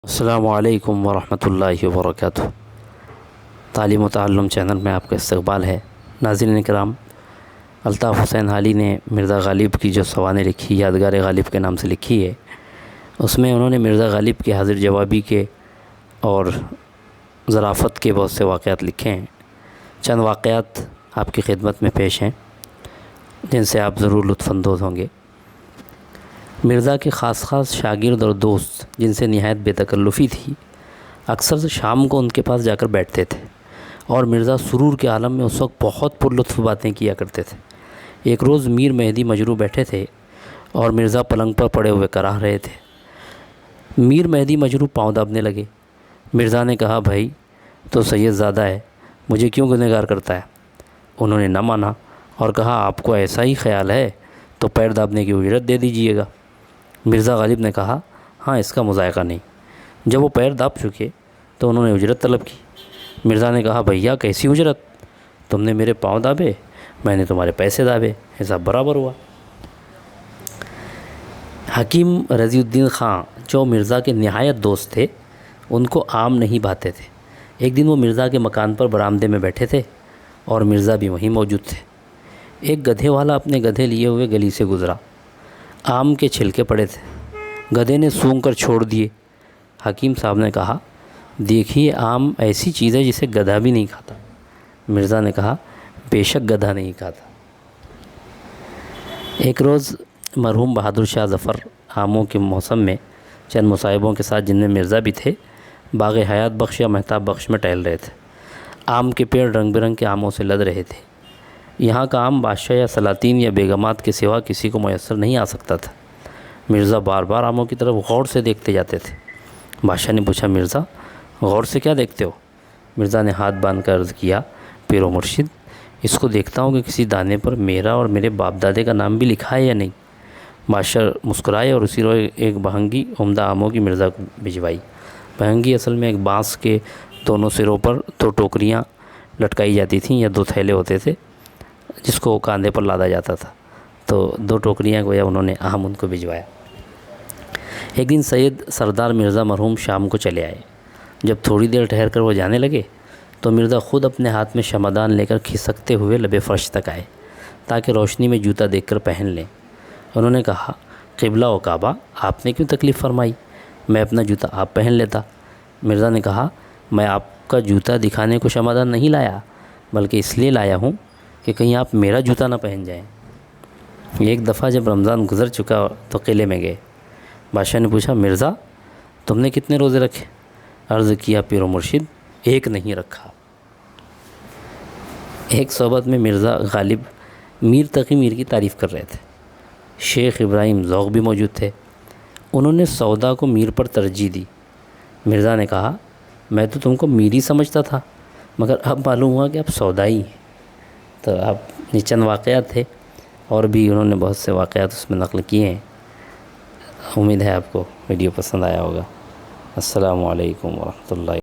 السلام علیکم ورحمۃ اللہ وبرکاتہ۔ تعلیم و تعلم چینل میں آپ کا استقبال ہے۔ ناظرین کرام، الطاف حسین حالی نے مرزا غالب کی جو سوانح لکھی، یادگار غالب کے نام سے لکھی ہے، اس میں انہوں نے مرزا غالب کے حاضر جوابی کے اور ظرافت کے بہت سے واقعات لکھے ہیں۔ چند واقعات آپ کی خدمت میں پیش ہیں جن سے آپ ضرور لطف اندوز ہوں گے۔ مرزا کے خاص شاگرد اور دوست جن سے نہایت بے تکلفی تھی، اکثر شام کو ان کے پاس جا کر بیٹھتے تھے اور مرزا سرور کے عالم میں اس وقت بہت پر لطف باتیں کیا کرتے تھے۔ ایک روز میر مہدی مجروح بیٹھے تھے اور مرزا پلنگ پر پڑے ہوئے کراہ رہے تھے۔ میر مہدی مجروح پاؤں دابنے لگے۔ مرزا نے کہا، بھائی تو سید زادہ ہے، مجھے کیوں گنہگار کرتا ہے؟ انہوں نے نہ مانا اور کہا، آپ کو ایسا ہی خیال ہے تو پیر دابنے کی اجرت دے دیجئے گا۔ مرزا غالب نے کہا، ہاں، اس کا مذائقہ نہیں۔ جب وہ پیر داب چکے تو انہوں نے اجرت طلب کی۔ مرزا نے کہا، بھیا کیسی اجرت؟ تم نے میرے پاؤں دابے، میں نے تمہارے پیسے دابے، حساب برابر ہوا۔ حکیم رضی الدین خان جو مرزا کے نہایت دوست تھے، ان کو آم نہیں بھاتے تھے۔ ایک دن وہ مرزا کے مکان پر برآمدے میں بیٹھے تھے اور مرزا بھی وہیں موجود تھے۔ ایک گدھے والا اپنے گدھے لیے ہوئے گلی سے گزرا۔ آم کے چھلکے پڑے تھے، گدھے نے سونگھ کر چھوڑ دیے۔ حکیم صاحب نے کہا، دیکھیے آم ایسی چیز ہے جسے گدھا بھی نہیں کھاتا۔ مرزا نے کہا، بے شک گدھا نہیں کھاتا۔ ایک روز مرحوم بہادر شاہ ظفر آموں کے موسم میں چند مصاحبوں کے ساتھ، جن میں مرزا بھی تھے، باغ حیات بخش یا مہتاب بخش میں ٹہل رہے تھے۔ آم کے پیڑ رنگ برنگ کے آموں سے لد رہے تھے۔ یہاں کا آم بادشاہ یا سلاطین یا بیگمات کے سوا کسی کو میسر نہیں آ سکتا تھا۔ مرزا بار بار آموں کی طرف غور سے دیکھتے جاتے تھے۔ بادشاہ نے پوچھا، مرزا غور سے کیا دیکھتے ہو؟ مرزا نے ہاتھ باندھ کر عرض کیا، پیر و مرشد، اس کو دیکھتا ہوں کہ کسی دانے پر میرا اور میرے باپ دادے کا نام بھی لکھا ہے یا نہیں۔ بادشاہ مسکرائے اور اسی روز ایک بہنگی عمدہ آموں کی مرزا کو بھجوائی۔ بہنگی اصل میں ایک بانس کے دونوں سروں پر دو ٹوکریاں لٹکائی جاتی تھیں یا دو تھیلے ہوتے تھے جس کو کاندھے پر لادا جاتا تھا، تو دو ٹوکریاں گویا انہوں نے آم ان کو بھجوایا۔ ایک دن سید سردار مرزا مرحوم شام کو چلے آئے۔ جب تھوڑی دیر ٹھہر کر وہ جانے لگے تو مرزا خود اپنے ہاتھ میں شمعدان لے کر کھسکتے ہوئے لب فرش تک آئے تاکہ روشنی میں جوتا دیکھ کر پہن لیں۔ انہوں نے کہا، قبلہ و کعبہ، آپ نے کیوں تکلیف فرمائی؟ میں اپنا جوتا آپ پہن لیتا۔ مرزا نے کہا، میں آپ کا جوتا دکھانے کو شمعدان نہیں لایا، بلکہ اس لیے لایا ہوں کہ کہیں آپ میرا جوتا نہ پہن جائیں۔ ایک دفعہ جب رمضان گزر چکا تو قلعے میں گئے۔ بادشاہ نے پوچھا، مرزا تم نے کتنے روزے رکھے؟ عرض کیا، پیر و مرشد، ایک نہیں رکھا۔ ایک صحبت میں مرزا غالب میر تقی میر کی تعریف کر رہے تھے۔ شیخ ابراہیم ذوق بھی موجود تھے۔ انہوں نے سودا کو میر پر ترجیح دی۔ مرزا نے کہا، میں تو تم کو میری سمجھتا تھا، مگر اب معلوم ہوا کہ آپ سودائی ہیں۔ تو آپ یہ چند واقعات تھے، اور بھی انہوں نے بہت سے واقعات اس میں نقل کیے ہیں۔ امید ہے آپ کو ویڈیو پسند آیا ہوگا۔ السلام علیکم ورحمۃ اللہ۔